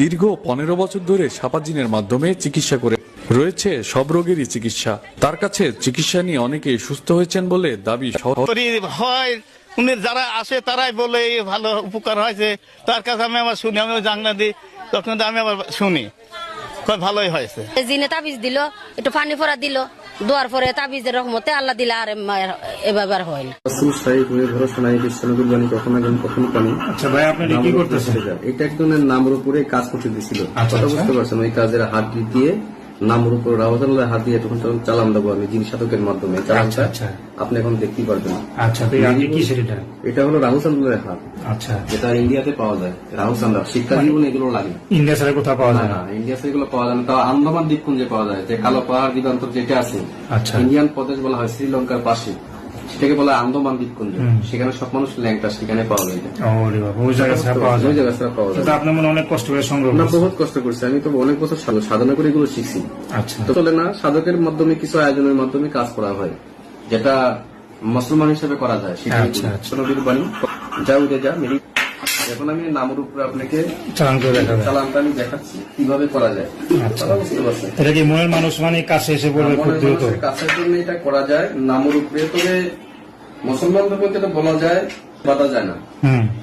দীর্ঘ ১৫ বছর ধরে সাপাজিনের মাধ্যমে চিকিৎসা করে রয়েছে সব রোগেরই চিকিৎসা। তার কাছে চিকিৎসা নিয়ে অনেকেই সুস্থ হয়েছেন বলে দাবি। হয় উনি যারা আসে তারাই বলে ভালো উপকার হয়েছে, তার কাছে আমি আবার শুনি, আমি জাংলা দিই তখন আমি আবার শুনি ভালোই হয়েছে। জিনে তাবিজ দিল, একটু পানি ফোড়া দিল, দোয়ার পরে তাবিজের রহমতে আল্লাহ দিলে আর এভাবে আর হয় না। আচ্ছা ভাই, আপনি কি করতেছেন? এটা একজনের নামের উপরে কাজ করতে দিছিল, বুঝতে পারছেন? ওই কাজের হাত দিয়ে নামের উপর রাউজানুল্লাহ হাত দিয়ে তখন চালান দেবো আমি জিন সাধকের মাধ্যমে। আপনি এখন দেখতেই পারবেন। আচ্ছা, কি সেটা? এটা হলো রাহুসানুল্লাহ হাত। আচ্ছা, যেটা ইন্ডিয়াতে পাওয়া যায়। রাহুসানুল্লাহ শিক্ষা জীবন এগুলো লাগে। ইন্ডিয়া ছাড়া কোথাও পাওয়া যায় না? ইন্ডিয়া ছাড়া এগুলো পাওয়া যায় না। তাও আন্দামান দ্বীপপুঞ্জে পাওয়া যায়, যে কালো পাহাড় দ্বীপান্তর যেটা আছে। আচ্ছা, ইন্ডিয়ান প্রদেশ বলা হয় শ্রীলঙ্কার পাশে, সেটাকে বলা হয় আন্দামান দ্বীপপুঞ্জ। সেখানে সব মানুষ ল্যাংটা সেখানে পাওয়া যায়। ওই জায়গা ছাড়া পাওয়া যায়। আপনার মনে অনেক কষ্ট করে সংগ্রহ, বহুত কষ্ট করছে। আমি তো অনেক বছর সাধনা করে এগুলো শিখছি। আচ্ছা, তো চলে না, সাধকের মাধ্যমে কিছু আয়োজনের মাধ্যমে কাজ করা হয়, যেটা মুসলমান হিসেবে করা যায়। সেটা নবীর বাণী যা উঠে যা মেরি। এখন আমি নামের উপরে আপনাকে চালানটা আমি দেখাচ্ছি কিভাবে করা যায়। বুঝতে পারছেন? এটা কি মনের মানুষ মানে কাছে এসে বলবে খুব দ্রুত? কাছের জন্য এটা করা যায় নামের উপরে। তবে মুসলমানদের মধ্যে এটা বলা যায়, বাধা যায় না।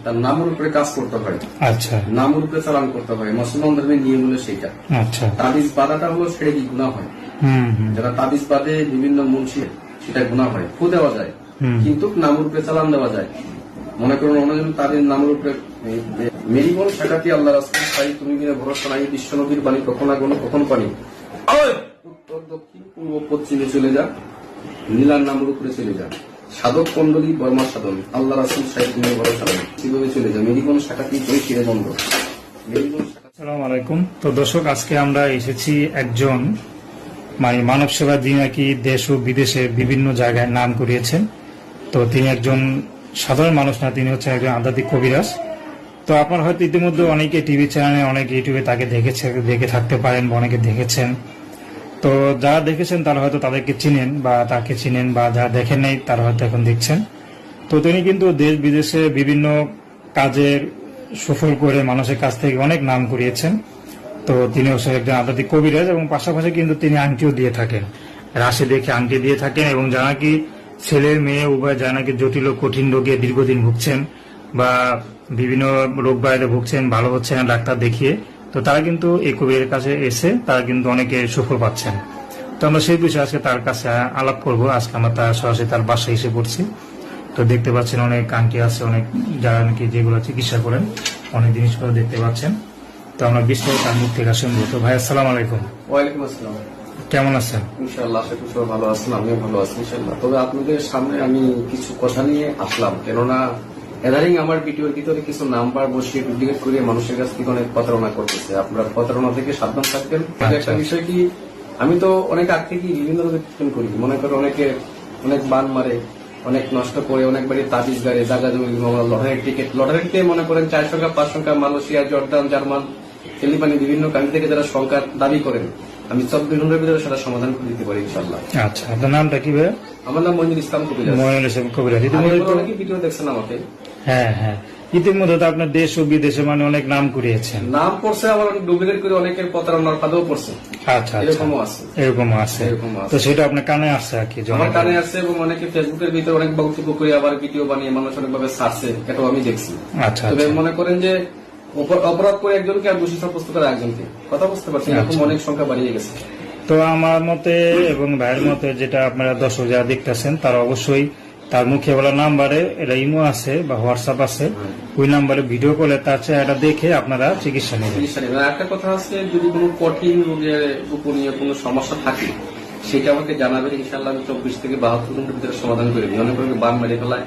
তার নামের উপরে কাজ করতে হয়। আচ্ছা, নামের উপরে চালান করতে হয়। মুসলমান ধর্মের নিয়ম হলো সেটা। আচ্ছা, তাবিজ বাধাটা হলো সেটা কি গুনাহ হয়। যারা তাবিজ বাদে বিভিন্ন মুন্সি, সেটা গুনাহ হয়। ফু দেওয়া যায়, কিন্তু নামের উপরে চালান দেওয়া যায়। মনে করুন অন্যজন তাদের নামের উপরে মেরিবন শাখাতি আল্লাহ রাসূল তাই তুমি বিনা ভরসা নাই, বিশ্ব নবীর বাণী কখন আগুন কখন পানি, উত্তর দক্ষিণ পূর্ব পশ্চিমে চলে যা, নীলার নামের উপরে চলে যা, সাধক মন্ডলী বর্মা সাধন আল্লাহ রাসূল সাই তুমি ভরসা নাই, কিভাবে চলে যা মেরিবন শাখাতি জয় শিরে বন্ধ। আসসালামু আলাইকুম। তো দর্শক, আজকে আমরা এসেছি একজন মানব সেবা, যিনি নাকি দেশ ও বিদেশে বিভিন্ন জায়গায় নাম করিয়েছেন। তো তিনি একজন সাধারণ মানুষ না, তিনি হচ্ছেন একজন আধ্যাত্মিক কবিরাজ। তো আপনারা হয়তো ইতিমধ্যে অনেকে টিভি চ্যানেলে, অনেক ইউটিউবে তাকে দেখে থাকতে পারেন বা অনেকে দেখেছেন। তো যারা দেখেছেন তারা হয়তো তাদেরকে চিনেন বা তাকে চিনেন, বা যারা দেখেন নাই তারা হয়তো এখন দেখছেন। তো তিনি কিন্তু দেশ বিদেশে বিভিন্ন কাজের সফল করে মানুষের কাছ থেকে অনেক নাম করিয়েছেন। তো তিনি হচ্ছে একজন আধ্যাত্মিক কবিরাজ, এবং পাশাপাশি কিন্তু তিনি আংটিও দিয়ে থাকেন, রাশি দেখে আংটি দিয়ে থাকেন। এবং যারা নাকি ছেলে মেয়ে উভয়, যারা নাকি জটিল ও কঠিন রোগে দীর্ঘদিন ভুগছেন বা বিভিন্ন রোগ বাড়িতে ভুগছেন, ভালো হচ্ছে না ডাক্তার দেখিয়ে, তো তারা কিন্তু এই কবিরের কাছে এসে তারা কিন্তু অনেকে সুফল পাচ্ছেন। তো আমরা সেই বিষয়ে আজকে তার কাছে আলাপ করবো। আজকে আমরা তার সরাসরি তার বাসায় এসে পড়ছি। তো দেখতে পাচ্ছেন অনেক আংটি আছে, অনেক যারা নাকি যেগুলো চিকিৎসা করেন, অনেক জিনিসগুলো দেখতে পাচ্ছেন। তো আমরা বিস্তারিত তার মুখ থেকে শুনবো। তো ভাই, আসসালামু আলাইকুম। ওয়ালাইকুম আসসালাম। কেমন আছেন? ইনশাআল্লাহ আশা করি সবাই ভালো আছেন, আমিও ভালো আছি ইনশাআল্লাহ। তবে আপনাদের সামনে আমি কিছু কথা নিয়ে আসলাম, কেননা এদারিং আমার ভিডিওর ভিতরে কিছু নাম্বার বসিয়ে ডুপ্লিকেট করে মানুষের কাছ থেকে অনেক প্রতারণা করতেছে। আপনারা প্রতারণা থেকে সাবধান থাকবেন। একটা বিষয় কি, আমি তো অনেক আগ থেকে বিভিন্ন ট্রিটমেন্ট করি। মনে করো অনেকে অনেক বান মারে, অনেক নষ্ট করে, অনেক বাড়ি তাবিজ গাড়ে, জায়গা জমি মামলা, লটারির টিকিট, লটারিতে মনে করেন 400 টাকা 500 টাকা, মালয়েশিয়া, জর্দান, জার্মান, ফিলিপাইন বিভিন্ন কান্ট্রি থেকে যারা সংখ্যা দাবি করেন, আমি 24 ঘন্টার ভিতরে সেটা সমাধান করে দিতে পারি ইনশাআল্লাহ। আচ্ছা, আপনার নামটা কি ভাই? আমার নাম মইনুল ইসলাম কবিরাজ। মইনুল ইসলাম কবিরাজ। অনেকে ভিডিও দেখছেন আমাকে। হ্যাঁ হ্যাঁ, ইতিমধ্যে তো আপনার দেশ ও বিদেশে মানে অনেক নাম করিয়েছেন। নাম পড়ছে, আবার ডুপ্লিকেট করে অনেকের প্রতারণার ফাঁদেও পড়ছে। আচ্ছা, এরকমও আছে। এরকমও আছে। তো সেটা আপনার কানে আসছে আর কি? আমার কানে আসছে, এবং অনেকে ফেসবুকের ভিতরে অনেক বক্তব্য করে আবার ভিডিও বানিয়ে মানুষ অনেকভাবে ছাড়ছে, এটাও আমি দেখছি। আচ্ছা, তবে মনে করেন যে অপরাধ করে একজনকে আর দোষী সাব্যস্ত করে একজনকে, কথা বুঝতে পারছি, এরকম অনেক সংখ্যা বাড়িয়ে গেছে। তো আমার মতে এবং ভাইয়ের মতে, যেটা আপনারা দর্শক যারা দেখতেছেন তারা অবশ্যই তার মুখে বলা নাম্বারে, এটা ইমো আছে বা হোয়াটসঅ্যাপ আছে, ওই নাম্বারে ভিডিও কলে তার চেহারাটা দেখে আপনারা চিকিৎসা নেবেন। একটা কথা আছে, যদি কোনো কঠিন রোগের উপনীয় কোনো সমস্যা থাকে সেটা আমাকে জানাবেন, ইনশাআল্লাহ আমি 24 থেকে 72 ঘন্টার ভিতরে সমাধান করে দিই। অনেকে বান মেরে ফেলায়,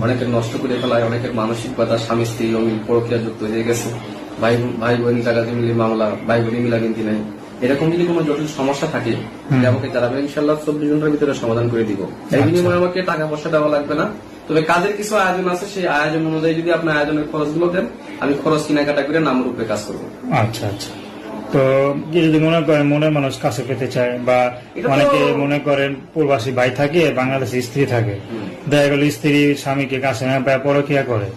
অনেকের নষ্ট করে ফেলায়, অনেকের মানসিক বাধা, স্বামী স্ত্রী অমিল পরকীয়া যুক্ত হয়ে গেছে, ভাই বোন জায়গা জমিলে মামলা, ভাই বোন মিলা কিনতে নেই, এরকম যদি কোনো জটিল সমস্যা থাকে আমাকে জানাবেন, ইনশাআল্লাহ 24 ঘন্টার ভিতরে সমাধান করে দিব। এর বিনিময়ে আমাকে টাকা পয়সা দেওয়া লাগবে না। তবে কাজের কিছু আয়োজন আছে, সেই আয়োজন অনুযায়ী যদি আপনার আয়োজনের খরচগুলো দেন, আমি খরচ কেনাকাটা করে নামের উপরে কাজ করবো। আচ্ছা আচ্ছা। তো যদি মনে করেন মনের মানুষ কাছে পেতে চায়, বা অনেকে মনে করেন প্রবাসী ভাই থাকে, বাংলাদেশে স্ত্রী থাকে, দেখা গেল স্ত্রী স্বামীকে কাছে না পায় পরকীয়া করে,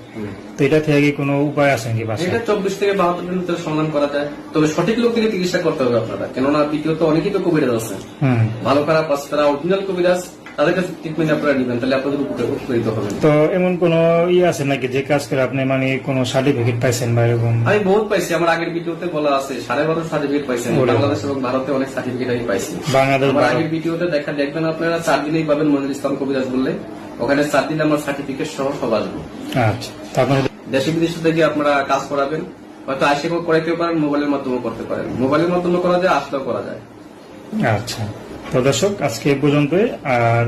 তো এটা থেকে কি কোনো উপায় আছে নাকি বাসায়? এটা 24 থেকে 72 দিনের ভিতরে সমাধান করা যায়, তবে সঠিক লোক থেকে চিকিৎসা করতে হবে আপনারা। কেননা দ্বিতীয়ত অনেকেই তো কবিরাজ আছে, ভালো খারাপ আছে, তারা অরিজিনাল কবিরাজ, তাদের কাছে ট্রিটমেন্ট আপনারা নিবেন, তাহলে আপনাদের উপকৃত হবেন। তো এমন কোন আছে নাকি যে কাজ করে আপনি মানে কোন সার্টিফিকেট পাইছেন বা এরকম? আমি বহুত পাইছি, আমার আগের ভিডিওতে বলা আছে 12.5 সার্টিফিকেট পাইছি, বাংলাদেশ এবং ভারতে অনেক সার্টিফিকেট আমি পাইছি। বাংলাদেশ আমার আগের ভিডিওতে দেখবেন আপনারা 4 দিনেই পাবেন মনিরুল ইসলাম কবিরাজ বললে, ওখানে 4 দিনে আমার সার্টিফিকেট সহ সব আসবে। আচ্ছা, তারপরে দেশে বিদেশে থেকে আপনারা কাজ করাবেন, হয়তো আসে করাইতেও পারেন, মোবাইলের মাধ্যমে করতে পারেন, মোবাইলের মাধ্যমে করা যায়, আসলেও করা যায়। আচ্ছা, তো দর্শক আজকে এই পর্যন্তই। আর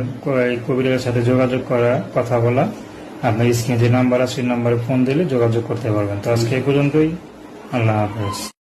কবিরের সাথে যোগাযোগ করা, কথা বলা, আপনার স্ক্রিনে যে নাম্বার আছে সেই নাম্বারে ফোন দিলে যোগাযোগ করতে পারবেন। তো আজকে এই পর্যন্তই, আল্লাহ হাফেজ।